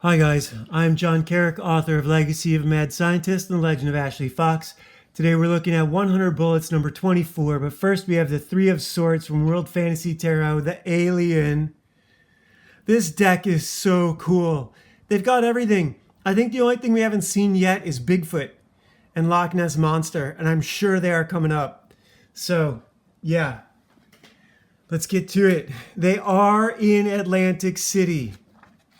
Hi guys, I'm John Carrick, author of Legacy of a Mad Scientist and the Legend of Ashley Fox. Today we're looking at 100 Bullets number 24, but first we have the Three of Swords from World Fantasy Tarot, the Alien. This deck is so cool. They've got everything. I think the only thing we haven't seen yet is Bigfoot and Loch Ness Monster, and I'm sure they are coming up. So, yeah, let's get to it. They are in Atlantic City.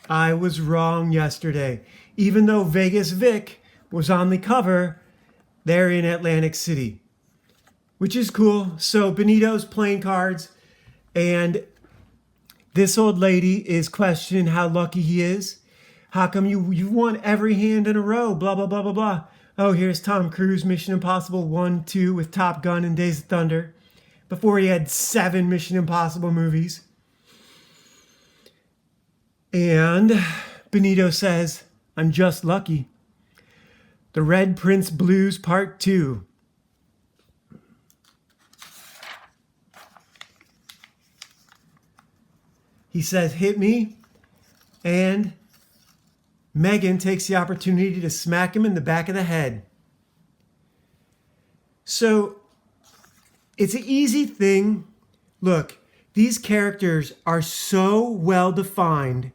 I was wrong yesterday. Even though Vegas Vic was on the cover, they're in Atlantic City, which is cool. So Benito's playing cards, and this old lady is questioning how lucky he is. How come you won every hand in a row? Blah, blah, blah, blah, blah. Oh, here's Tom Cruise, Mission Impossible 1, 2 with Top Gun and Days of Thunder, before he had 7 Mission Impossible movies. And Benito says, I'm just lucky. The Red Prince Blues Part 2. He says, hit me. And Megan takes the opportunity to smack him in the back of the head. So it's an easy thing. Look, these characters are so well defined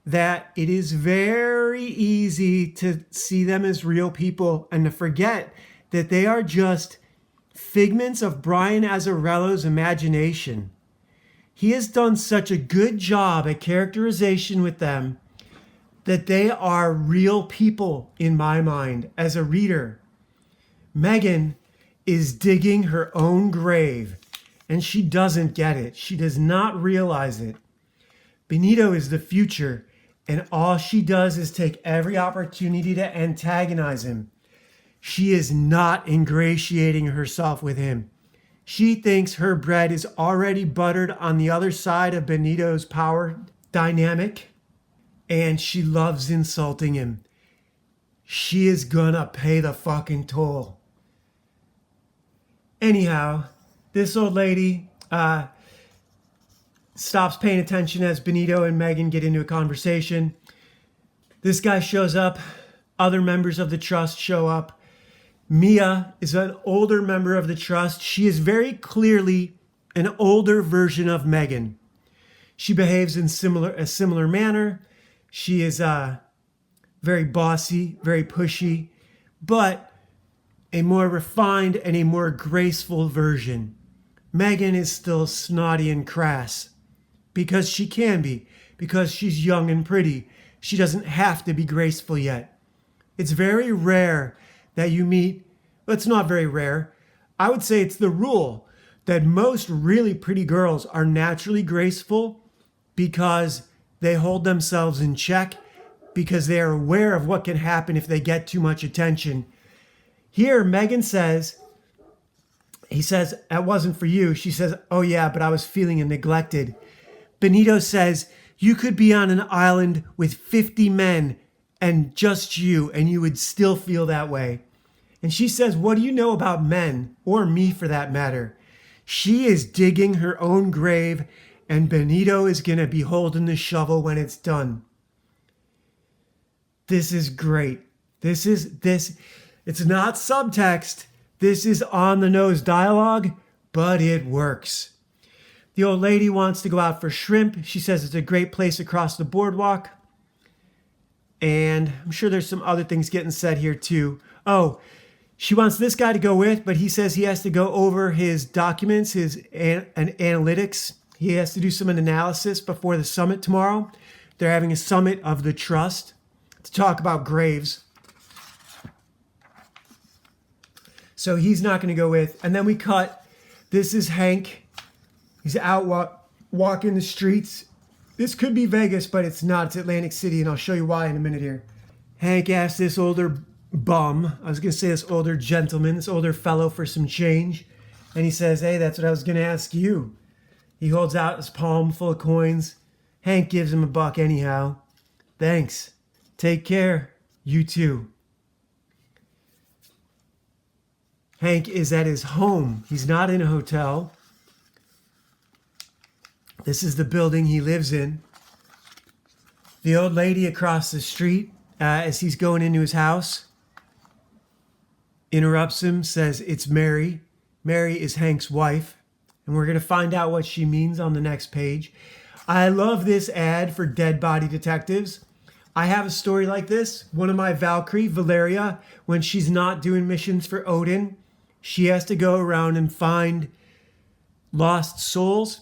that it is very easy to see them as real people and to forget that they are just figments of Brian Azzarello's imagination. He has done such a good job at characterization with them that they are real people in my mind as a reader. Megan is digging her own grave, and she doesn't get it. She does not realize it. Benito is the future, and all she does is take every opportunity to antagonize him. She is not ingratiating herself with him. She thinks her bread is already buttered on the other side of Benito's power dynamic, and she loves insulting him. She is gonna pay the fucking toll. Anyhow, this old lady stops paying attention as Benito and Megan get into a conversation. This guy shows up. Other members of the trust show up. Mia is an older member of the trust. She is very clearly an older version of Megan. She behaves in a similar manner. She is very bossy, very pushy, but a more refined and a more graceful version. Megan is still snotty and crass. Because she can be, because she's young and pretty. She doesn't have to be graceful yet. It's very rare that you meet, well, it's not very rare. I would say it's the rule that most really pretty girls are naturally graceful because they hold themselves in check, because they are aware of what can happen if they get too much attention. Here, Megan says, he says, that wasn't for you. She says, oh yeah, but I was feeling neglected. Benito says, you could be on an island with 50 men and just you, and you would still feel that way. And she says, what do you know about men, or me for that matter? She is digging her own grave, and Benito is going to be holding the shovel when it's done. This is great. It's not subtext. This is on the nose dialogue, but it works. The old lady wants to go out for shrimp. She says it's a great place across the boardwalk. And I'm sure there's some other things getting said here too. Oh, she wants this guy to go with, but he says he has to go over his documents, his analytics. He has to do some analysis before the summit tomorrow. They're having a summit of the trust to talk about graves. So he's not going to go with. And then we cut. This is Hank. He's out walking the streets. This could be Vegas, but it's not. It's Atlantic City, and I'll show you why in a minute here. Hank asked this older bum, I was going to say this older gentleman, this older fellow for some change. And he says, hey, that's what I was going to ask you. He holds out his palm full of coins. Hank gives him $1 anyhow. Thanks. Take care. You too. Hank is at his home. He's not in a hotel. This is the building he lives in. The old lady across the street, as he's going into his house, interrupts him, says, "It's Mary. Mary is Hank's wife." And we're going to find out what she means on the next page. I love this ad for Dead Body Detectives. I have a story like this. One of my Valkyrie, Valeria, when she's not doing missions for Odin, she has to go around and find lost souls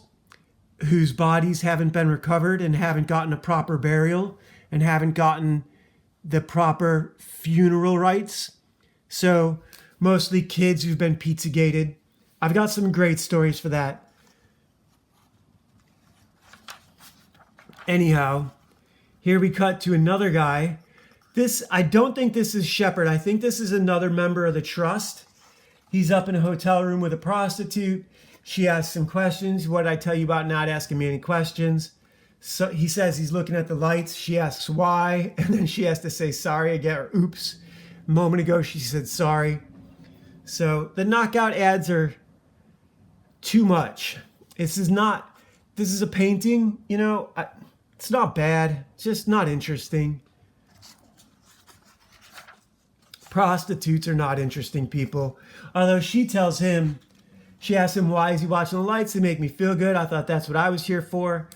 whose bodies haven't been recovered and haven't gotten a proper burial and haven't gotten the proper funeral rites. So mostly kids who've been Pizzagated. I've got some great stories for that. Anyhow, here we cut to another guy. I don't think this is Shepard. I think this is another member of the trust. He's up in a hotel room with a prostitute. She asks him questions. What did I tell you about not asking me any questions? So he says he's looking at the lights. She asks why, and then she has to say sorry again, or oops. A moment ago she said sorry. So the knockout ads are too much. This is a painting, it's not bad. It's just not interesting. Prostitutes are not interesting people. Although she tells him, she asks him, why is he watching the lights? They make me feel good. I thought that's what I was here for.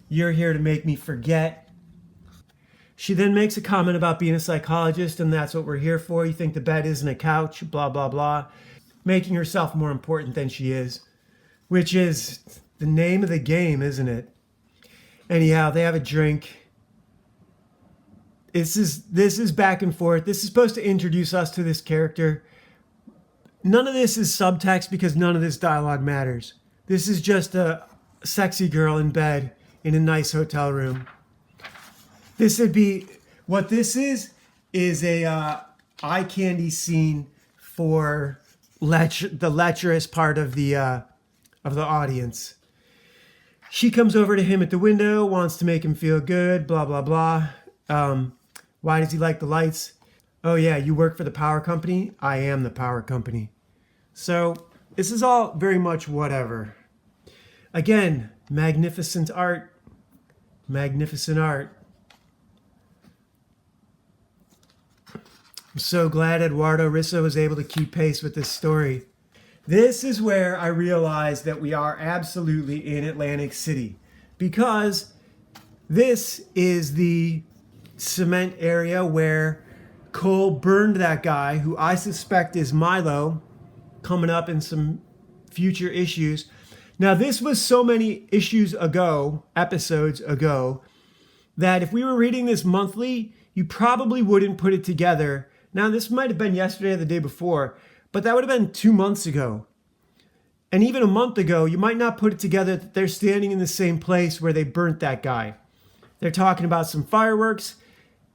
You're here to make me forget. She then makes a comment about being a psychologist, and that's what we're here for. You think the bed isn't a couch, blah, blah, blah. Making herself more important than she is, which is the name of the game, isn't it? Anyhow, they have a drink. This is back and forth. This is supposed to introduce us to this character. None of this is subtext because none of this dialogue matters. This is just a sexy girl in bed in a nice hotel room. What this is a eye candy scene for the lecherous part of the audience. She comes over to him at the window, wants to make him feel good, blah, blah, blah. Why does he like the lights? Oh yeah, you work for the power company? I am the power company. So this is all very much whatever. Again, magnificent art. Magnificent art. I'm so glad Eduardo Risso was able to keep pace with this story. This is where I realized that we are absolutely in Atlantic City, because this is the cement area where Cole burned that guy who I suspect is Milo, coming up in some future issues. Now, this was so many episodes ago, that if we were reading this monthly, you probably wouldn't put it together. Now, this might have been yesterday or the day before, but that would have been 2 months ago. And even a month ago, you might not put it together that they're standing in the same place where they burnt that guy. They're talking about some fireworks.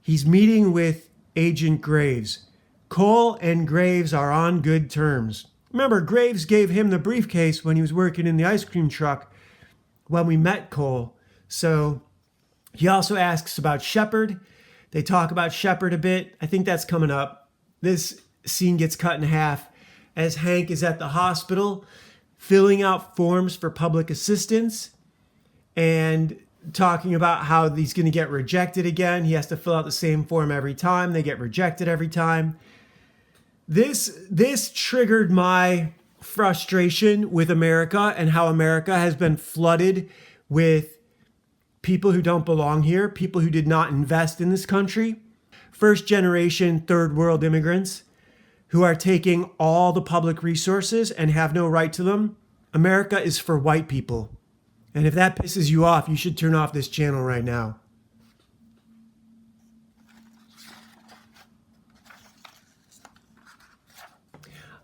He's meeting with Agent Graves. Cole and Graves are on good terms. Remember, Graves gave him the briefcase when he was working in the ice cream truck when we met Cole. So he also asks about Shepard. They talk about Shepard a bit. I think that's coming up. This scene gets cut in half as Hank is at the hospital filling out forms for public assistance and talking about how he's going to get rejected again. He has to fill out the same form every time. They get rejected every time. This triggered my frustration with America and how America has been flooded with people who don't belong here, people who did not invest in this country, first generation third world immigrants who are taking all the public resources and have no right to them. America is for white people. And if that pisses you off, you should turn off this channel right now.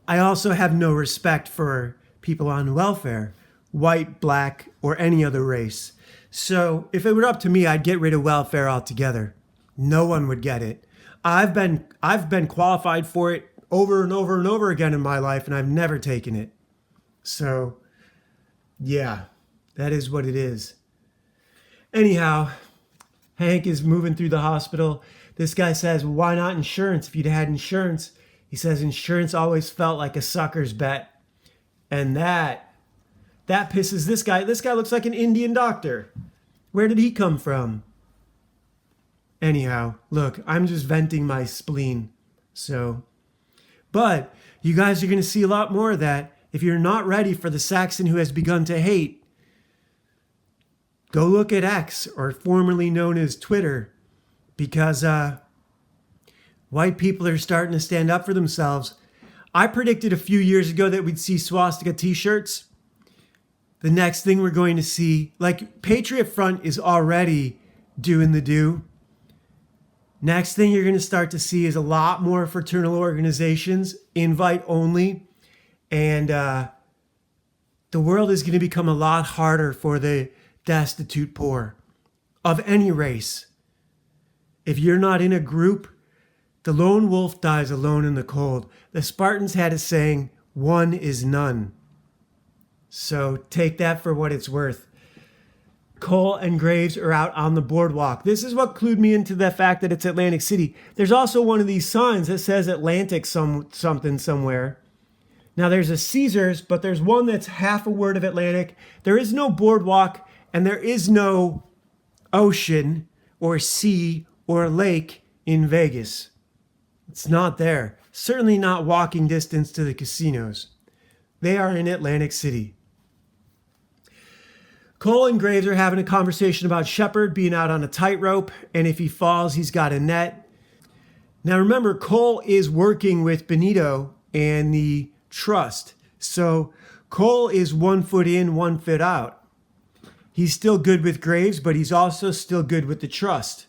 I also have no respect for people on welfare, white, black, or any other race. So if it were up to me, I'd get rid of welfare altogether. No one would get it. I've been qualified for it over and over and over again in my life, and I've never taken it. So, yeah, that is what it is. Anyhow, Hank is moving through the hospital. This guy says, well, why not insurance? If you'd had insurance, he says insurance always felt like a sucker's bet. And that pisses this guy. This guy looks like an Indian doctor. Where did he come from? Anyhow, look, I'm just venting my spleen. So, but you guys are going to see a lot more of that. If you're not ready for the Saxon who has begun to hate, go look at X, or formerly known as Twitter, because white people are starting to stand up for themselves. I predicted a few years ago that we'd see swastika t-shirts. The next thing we're going to see, like Patriot Front is already doing the do. Next thing you're going to start to see is a lot more fraternal organizations, invite only. And the world is going to become a lot harder for the destitute poor of any race. If you're not in a group, the lone wolf dies alone in the cold. The Spartans had a saying, one is none. So take that for what it's worth. Cole and Graves are out on the boardwalk. This is what clued me into the fact that it's Atlantic City. There's also one of these signs that says Atlantic something somewhere. Now there's a Caesars, but there's one that's half a word of Atlantic. There is no boardwalk, and there is no ocean or sea or lake in Vegas. It's not there. Certainly not walking distance to the casinos. They are in Atlantic City. Cole and Graves are having a conversation about Shepard being out on a tightrope, and if he falls, he's got a net. Now remember, Cole is working with Benito and the Trust. So Cole is 1 foot in, 1 foot out. He's still good with Graves, but he's also still good with the Trust.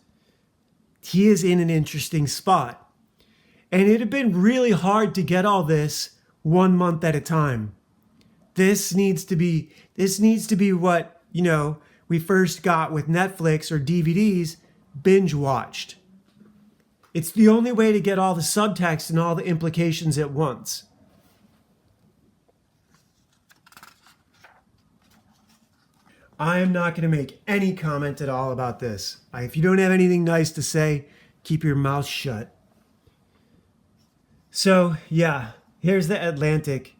He is in an interesting spot. And it had been really hard to get all this 1 month at a time. This needs to be what, we first got with Netflix or DVDs, binge watched. It's the only way to get all the subtext and all the implications at once. I am not going to make any comment at all about this. If you don't have anything nice to say, keep your mouth shut. So, yeah, here's the Atlantic.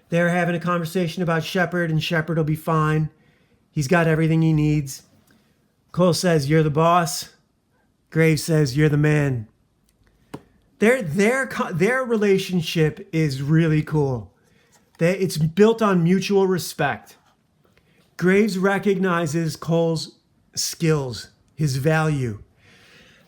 They're having a conversation about Shepard, and Shepard will be fine. He's got everything he needs. Cole says, you're the boss. Graves says, you're the man. Their relationship is really cool. It's built on mutual respect. Graves recognizes Cole's skills, his value.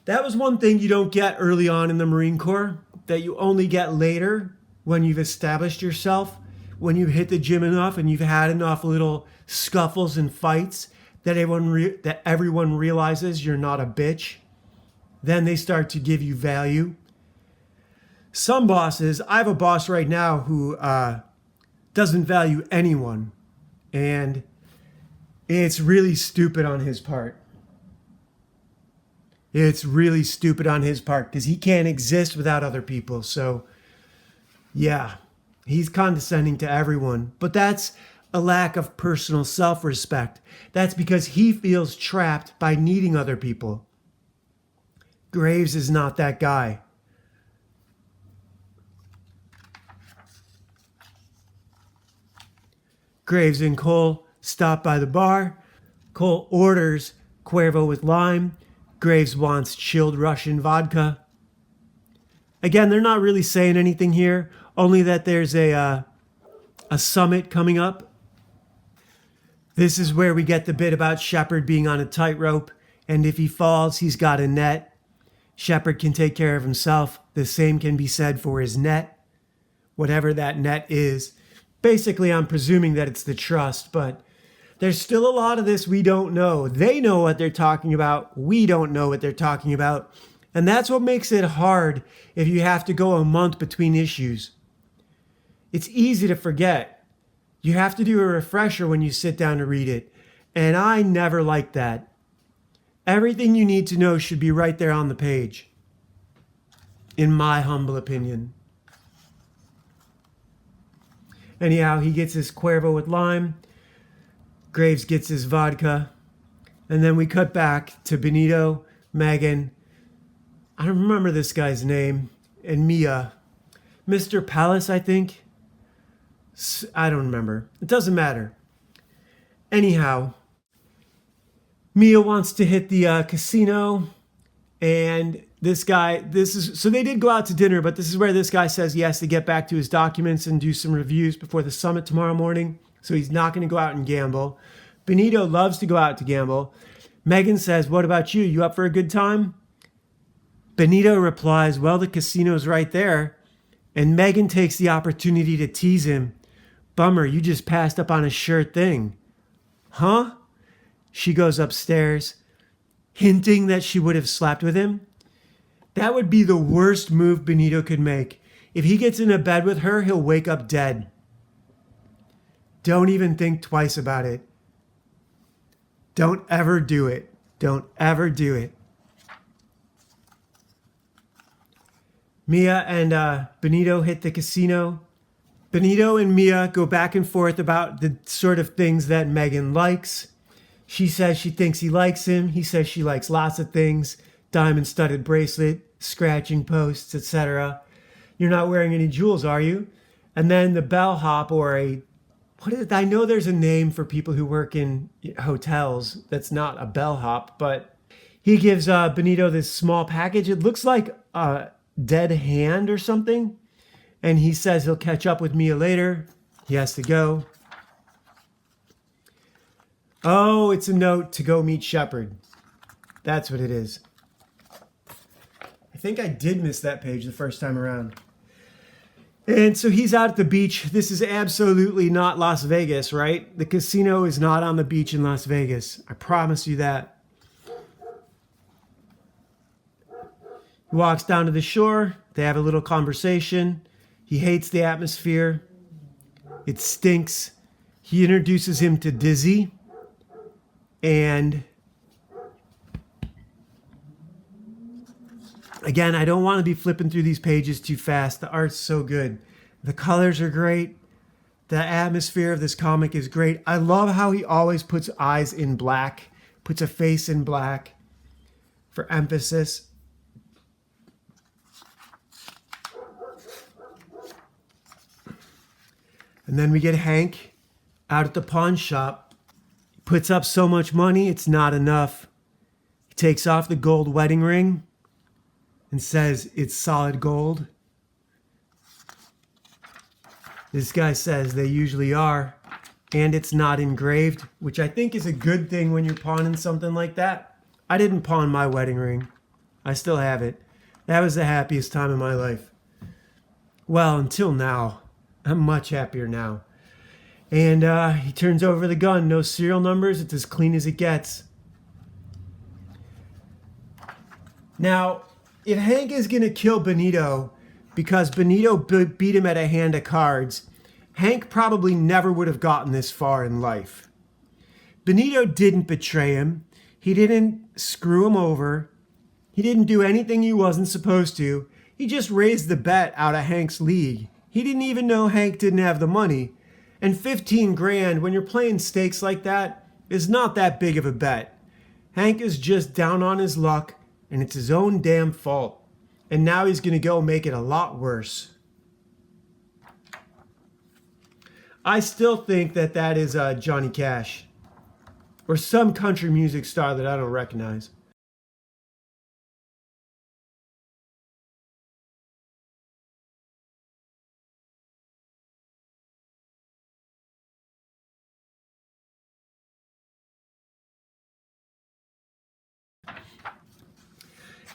That was one thing you don't get early on in the Marine Corps, that you only get later when you've established yourself, when you've hit the gym enough and you've had enough little scuffles and fights that everyone realizes you're not a bitch. Then they start to give you value. Some bosses, I have a boss right now who doesn't value anyone, and it's really stupid on his part. It's really stupid on his part because he can't exist without other people. So, yeah, he's condescending to everyone. But that's a lack of personal self-respect. That's because he feels trapped by needing other people. Graves is not that guy. Graves and Cole stop by the bar. Cole orders Cuervo with lime. Graves wants chilled Russian vodka. Again, they're not really saying anything here, only that there's a summit coming up. This is where we get the bit about Shepard being on a tightrope, and if he falls, he's got a net. Shepard can take care of himself. The same can be said for his net, whatever that net is. Basically, I'm presuming that it's the Trust, but there's still a lot of this we don't know. They know what they're talking about. We don't know what they're talking about. And that's what makes it hard if you have to go a month between issues. It's easy to forget. You have to do a refresher when you sit down to read it. And I never liked that. Everything you need to know should be right there on the page, in my humble opinion. Anyhow, he gets his Cuervo with lime. Graves gets his vodka. And then we cut back to Benito, Megan, I don't remember this guy's name, and Mia. Mr. Palace, I think. I don't remember. It doesn't matter. Anyhow, Mia wants to hit the casino. And so they did go out to dinner, but this is where this guy says he has to get back to his documents and do some reviews before the summit tomorrow morning. So he's not going to go out and gamble. Benito loves to go out to gamble. Megan says, what about you? You up for a good time? Benito replies, well, the casino's right there. And Megan takes the opportunity to tease him. Bummer, you just passed up on a sure thing. Huh? She goes upstairs, hinting that she would have slept with him. That would be the worst move Benito could make. If he gets into bed with her, he'll wake up dead. Don't even think twice about it. Don't ever do it. Don't ever do it. Mia and Benito hit the casino. Benito and Mia go back and forth about the sort of things that Megan likes. She says she thinks he likes him. He says she likes lots of things. Diamond-studded bracelet, scratching posts, etc. You're not wearing any jewels, are you? And then the bellhop I know there's a name for people who work in hotels that's not a bellhop, but he gives Benito this small package. It looks like a dead hand or something. And he says he'll catch up with Mia later. He has to go. Oh, it's a note to go meet Shepard. That's what it is. I think I did miss that page the first time around. And so he's out at the beach. This is absolutely not Las Vegas, right? The casino is not on the beach in Las Vegas. I promise you that. He walks down to the shore. They have a little conversation. He hates the atmosphere. It stinks. He introduces him to Dizzy. And again, I don't want to be flipping through these pages too fast. The art's so good. The colors are great. The atmosphere of this comic is great. I love how he always puts eyes in black, puts a face in black for emphasis. And then we get Hank out at the pawn shop. He puts up so much money, it's not enough. He takes off the gold wedding ring and says it's solid gold. This guy says they usually are, and it's not engraved, which I think is a good thing when you're pawning something like that. I didn't pawn my wedding ring. I still have it. That was the happiest time of my life. Well, until now. I'm much happier now. And he turns over the gun. No serial numbers. It's as clean as it gets. Now, if Hank is going to kill Benito because Benito beat him at a hand of cards, Hank probably never would have gotten this far in life. Benito didn't betray him. He didn't screw him over. He didn't do anything he wasn't supposed to. He just raised the bet out of Hank's league. He didn't even know Hank didn't have the money. And 15 grand, when you're playing stakes like that, is not that big of a bet. Hank is just down on his luck, and it's his own damn fault. And now he's going to go make it a lot worse. I still think that is Johnny Cash. Or some country music star that I don't recognize.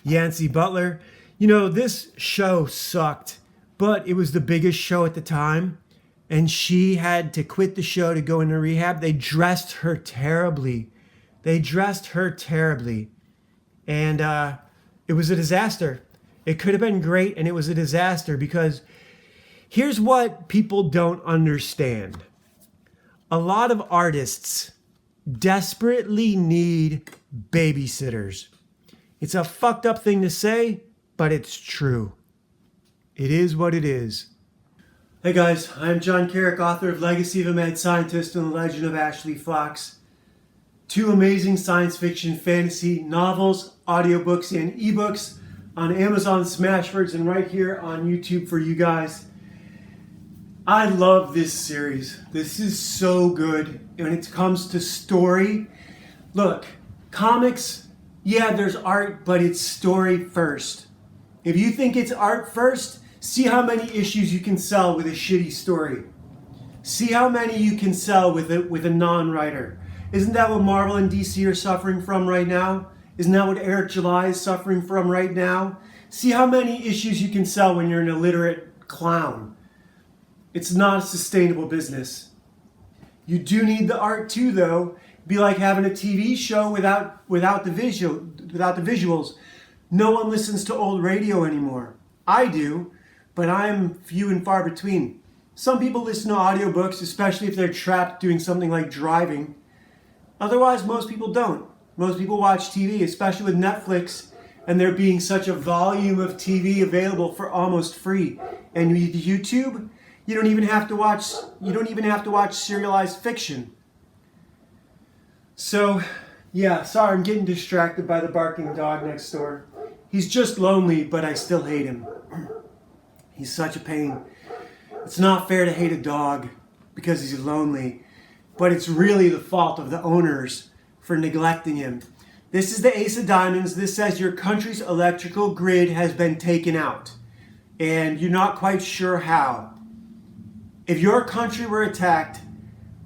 Yancey Butler. You know, this show sucked, but it was the biggest show at the time, and she had to quit the show to go into rehab. They dressed her terribly. And it was a disaster. It could have been great, and it was a disaster because here's what people don't understand. A lot of artists desperately need babysitters. It's a fucked up thing to say, but it's true. It is what it is. Hey guys, I'm John Carrick, author of Legacy of a Mad Scientist and the Legend of Ashley Fox. 2 amazing science fiction fantasy novels, audiobooks, and ebooks on Amazon Smashwords and right here on YouTube for you guys. I love this series. This is so good when it comes to story. Look, comics, Yeah, there's art, but it's story first. If you think it's art first, see how many issues you can sell with a shitty story. See how many you can sell with a non-writer. Isn't that what Marvel and DC are suffering from right now? Isn't that what Eric July is suffering from right now? See how many issues you can sell when you're an illiterate clown. It's not a sustainable business. You do need the art too, though. It'd be like having a TV show without the visuals. No one listens to old radio anymore. I do, but I'm few and far between. Some people listen to audiobooks, especially if they're trapped doing something like driving. Otherwise, most people don't. Most people watch TV, especially with Netflix, and there being such a volume of TV available for almost free. And with YouTube, you don't even have to watch serialized fiction. So, yeah, sorry, I'm getting distracted by the barking dog next door. He's just lonely, but I still hate him. He's such a pain. It's not fair to hate a dog because he's lonely, but it's really the fault of the owners for neglecting him. This is the Ace of Diamonds. This says your country's electrical grid has been taken out, and you're not quite sure how. If your country were attacked,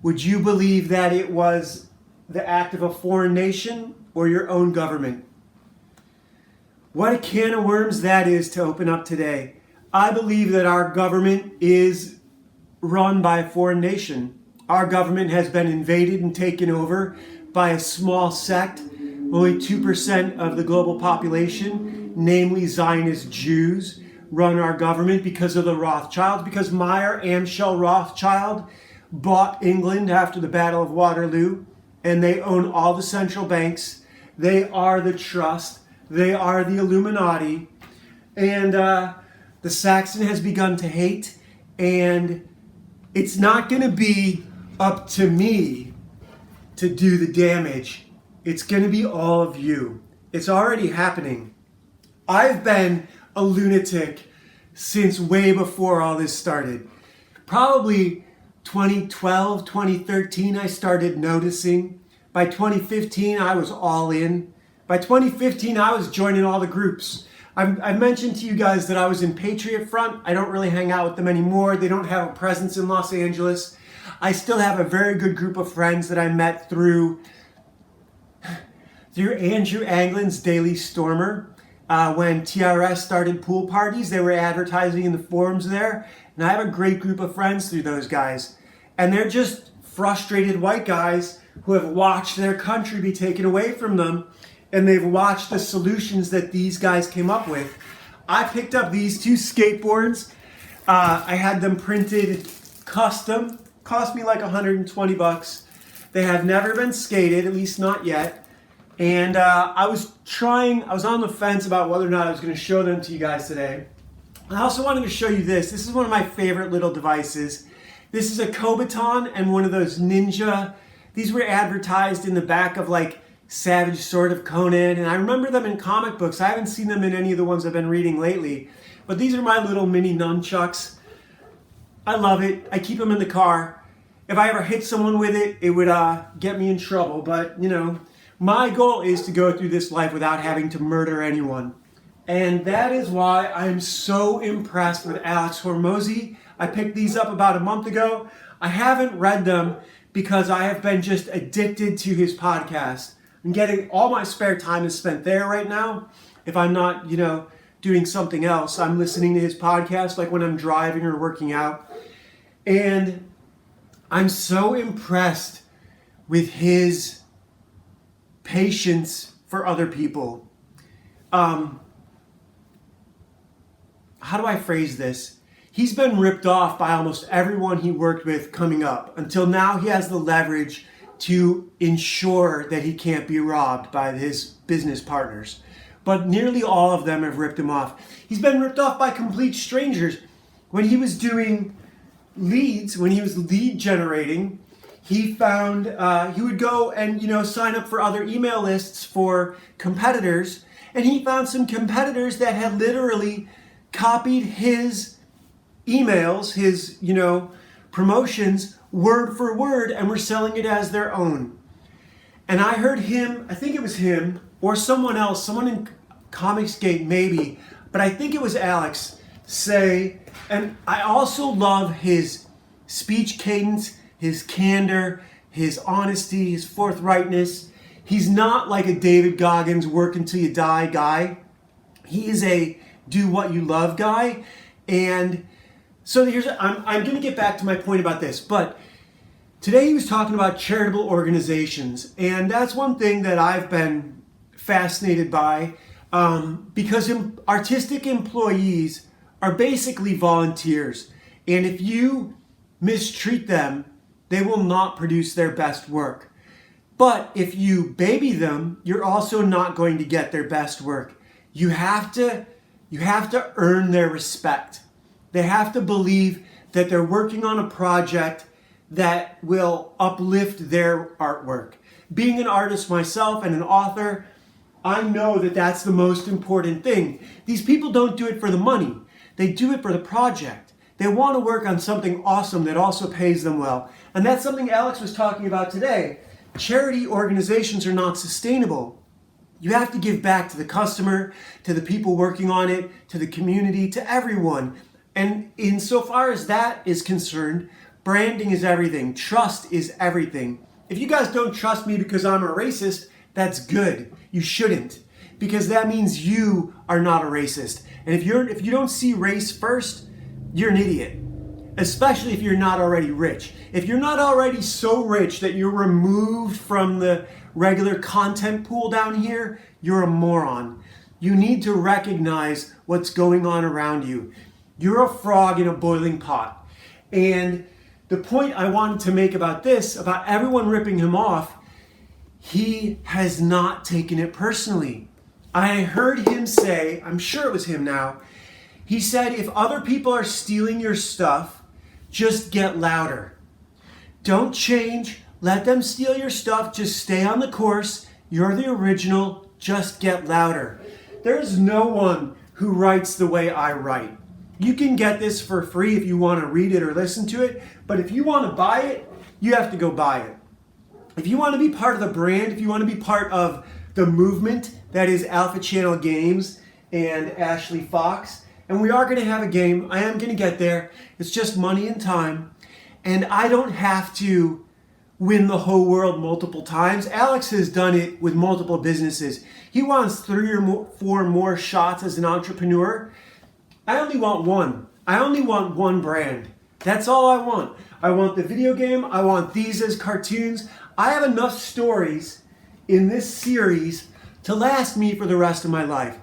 would you believe that it was the act of a foreign nation or your own government? What a can of worms that is to open up today. I believe that our government is run by a foreign nation. Our government has been invaded and taken over by a small sect, only 2% of the global population, namely Zionist Jews, run our government because of the Rothschilds, because Meyer Amschel Rothschild bought England after the Battle of Waterloo, and they own all the central banks. They are the trust. They are the Illuminati. And the Saxon has begun to hate, and it's not going to be up to me to do the damage. It's going to be all of you. It's already happening. I've been a lunatic since way before all this started. Probably 2012, 2013, I started noticing. By 2015, I was all in. By 2015, I was joining all the groups. I've mentioned to you guys that I was in Patriot Front. I don't really hang out with them anymore. They don't have a presence in Los Angeles. I still have a very good group of friends that I met through Andrew Anglin's Daily Stormer. When TRS started pool parties, they were advertising in the forums there. And I have a great group of friends through those guys. And they're just frustrated white guys who have watched their country be taken away from them. And they've watched the solutions that these guys came up with. I picked up these two skateboards. I had them printed custom. Cost me like $120. They have never been skated, at least not yet. And I was on the fence about whether or not I was going to show them to you guys today. I also wanted to show you this. This is one of my favorite little devices. This is a Kobaton and one of those Ninja. These were advertised in the back of like Savage Sword of Conan, and I remember them in comic books. I haven't seen them in any of the ones I've been reading lately, but these are my little mini nunchucks. I love it. I keep them in the car. If I ever hit someone with it, it would get me in trouble, but you know, my goal is to go through this life without having to murder anyone. And that is why I'm so impressed with Alex Hormozi. I picked these up about a month ago. I haven't read them because I have been just addicted to his podcast. I'm getting all my spare time is spent there right now. If I'm not, doing something else, I'm listening to his podcast, like when I'm driving or working out. And I'm so impressed with his patience for other people. How do I phrase this? He's been ripped off by almost everyone he worked with coming up. Until now, he has the leverage to ensure that he can't be robbed by his business partners. But nearly all of them have ripped him off. He's been ripped off by complete strangers. When he was doing leads, when he was lead generating, he found he would go and sign up for other email lists for competitors, and he found some competitors that had literally copied his emails, his promotions word for word, and were selling it as their own. And I heard him, I think it was him, or someone else, someone in Comicsgate maybe, but I think it was Alex, say, and I also love his speech cadence, his candor, his honesty, his forthrightness. He's not like a David Goggins work until you die guy. He is a do what you love guy. And so I'm going to get back to my point about this, but today he was talking about charitable organizations, and that's one thing that I've been fascinated by, because artistic employees are basically volunteers, and if you mistreat them, they will not produce their best work. But if you baby them, you're also not going to get their best work. You have to earn their respect. They have to believe that they're working on a project that will uplift their artwork. Being an artist myself and an author, I know that that's the most important thing. These people don't do it for the money. They do it for the project. They want to work on something awesome that also pays them well. And that's something Alex was talking about today. Charity organizations are not sustainable. You have to give back to the customer, to the people working on it, to the community, to everyone. And insofar as that is concerned, branding is everything. Trust is everything. If you guys don't trust me because I'm a racist, that's good. You shouldn't, because that means you are not a racist. And if you don't see race first, you're an idiot. Especially if you're not already rich. If you're not already so rich that you're removed from the regular content pool down here, you're a moron. You need to recognize what's going on around you. You're a frog in a boiling pot. And the point I wanted to make about this, about everyone ripping him off, he has not taken it personally. I heard him say, I'm sure it was him now, he said, if other people are stealing your stuff, just get louder. Don't change. Let them steal your stuff. Just stay on the course. You're the original. Just get louder. There's no one who writes the way I write. You can get this for free if you want to read it or listen to it, but if you want to buy it, you have to go buy it. If you want to be part of the brand, if you want to be part of the movement that is Alpha Channel Games and Ashley Fox, and we are going to have a game. I am going to get there. It's just money and time. And I don't have to win the whole world multiple times. Alex has done it with multiple businesses. He wants 3 or 4 more shots as an entrepreneur. I only want one. I only want one brand. That's all I want. I want the video game. I want these as cartoons. I have enough stories in this series to last me for the rest of my life.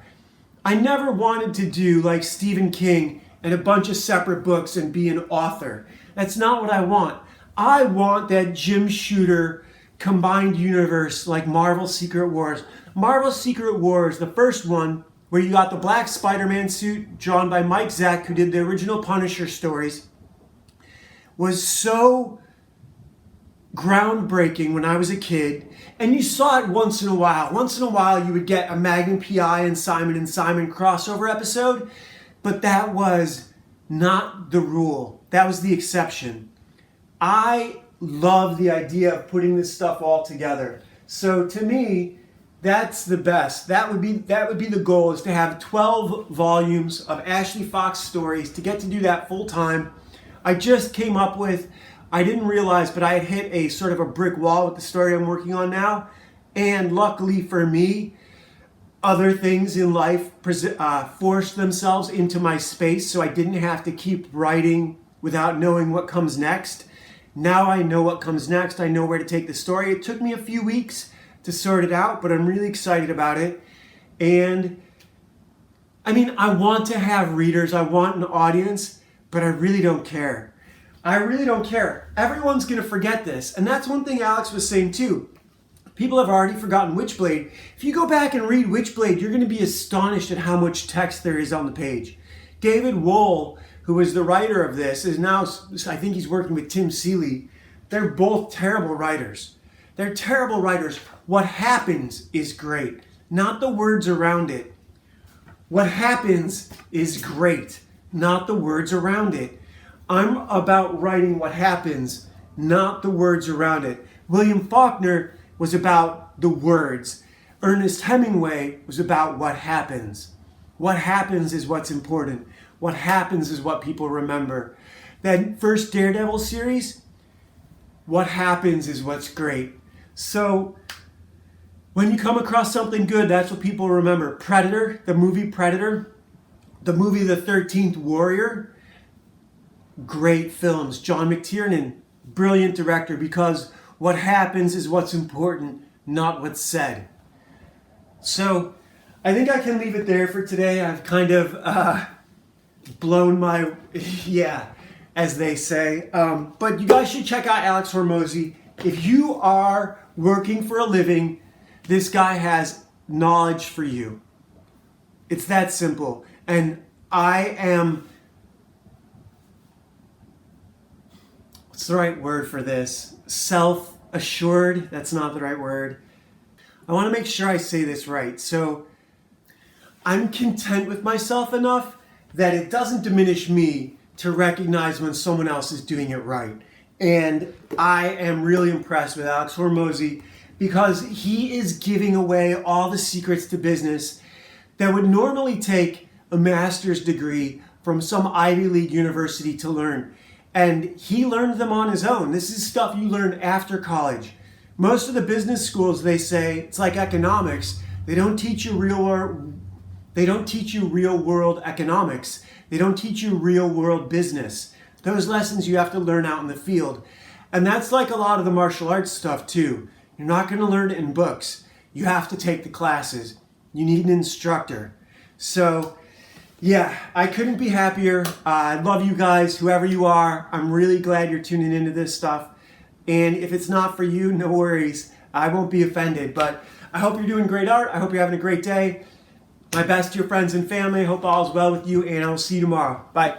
I never wanted to do like Stephen King and a bunch of separate books and be an author. That's not what I want. I want that Jim Shooter combined universe like Marvel Secret Wars. Marvel Secret Wars, the first one, where you got the black Spider-Man suit drawn by Mike Zeck, who did the original Punisher stories, was so groundbreaking when I was a kid, and you saw it once in a while. Once in a while you would get a Magnum P.I. and Simon crossover episode, but that was not the rule. That was the exception. I love the idea of putting this stuff all together. So to me, that's the best. That would be the goal, is to have 12 volumes of Ashley Fox stories, to get to do that full time. I just came up with, I didn't realize, but I had hit a sort of a brick wall with the story I'm working on now. And luckily for me, other things in life forced themselves into my space, so I didn't have to keep writing without knowing what comes next. Now I know what comes next. I know where to take the story. It took me a few weeks to sort it out, but I'm really excited about it. And I mean, I want to have readers. I want an audience, but I really don't care. I really don't care. Everyone's going to forget this. And that's one thing Alex was saying too. People have already forgotten Witchblade. If you go back and read Witchblade, you're going to be astonished at how much text there is on the page. David Wohl, who was the writer of this, is now, I think he's working with Tim Seeley. They're both terrible writers. They're terrible writers. What happens is great, not the words around it. What happens is great, not the words around it. I'm about writing what happens, not the words around it. William Faulkner was about the words. Ernest Hemingway was about what happens. What happens is what's important. What happens is what people remember. That first Daredevil series, what happens is what's great. So when you come across something good, that's what people remember. Predator, the movie Predator, the movie The 13th Warrior, great films. John McTiernan, brilliant director, because what happens is what's important, not what's said. So I think I can leave it there for today. I've kind of blown my, as they say. But you guys should check out Alex Hormozi. If you are working for a living, this guy has knowledge for you. It's that simple. And I am, what's the right word for this? Self-assured? That's not the right word. I want to make sure I say this right. So I'm content with myself enough that it doesn't diminish me to recognize when someone else is doing it right. And I am really impressed with Alex Hormozi because he is giving away all the secrets to business that would normally take a master's degree from some Ivy League university to learn. And he learned them on his own. This is stuff you learn after college. Most of the business schools, they say, it's like economics. They don't teach you real world economics. They don't teach you real world business. Those lessons you have to learn out in the field. And that's like a lot of the martial arts stuff too. You're not going to learn it in books. You have to take the classes. You need an instructor. So yeah, I couldn't be happier. I love you guys, whoever you are. I'm really glad you're tuning into this stuff. And if it's not for you, no worries. I won't be offended. But I hope you're doing great art. I hope you're having a great day. My best to your friends and family. I hope all is well with you, and I will see you tomorrow. Bye.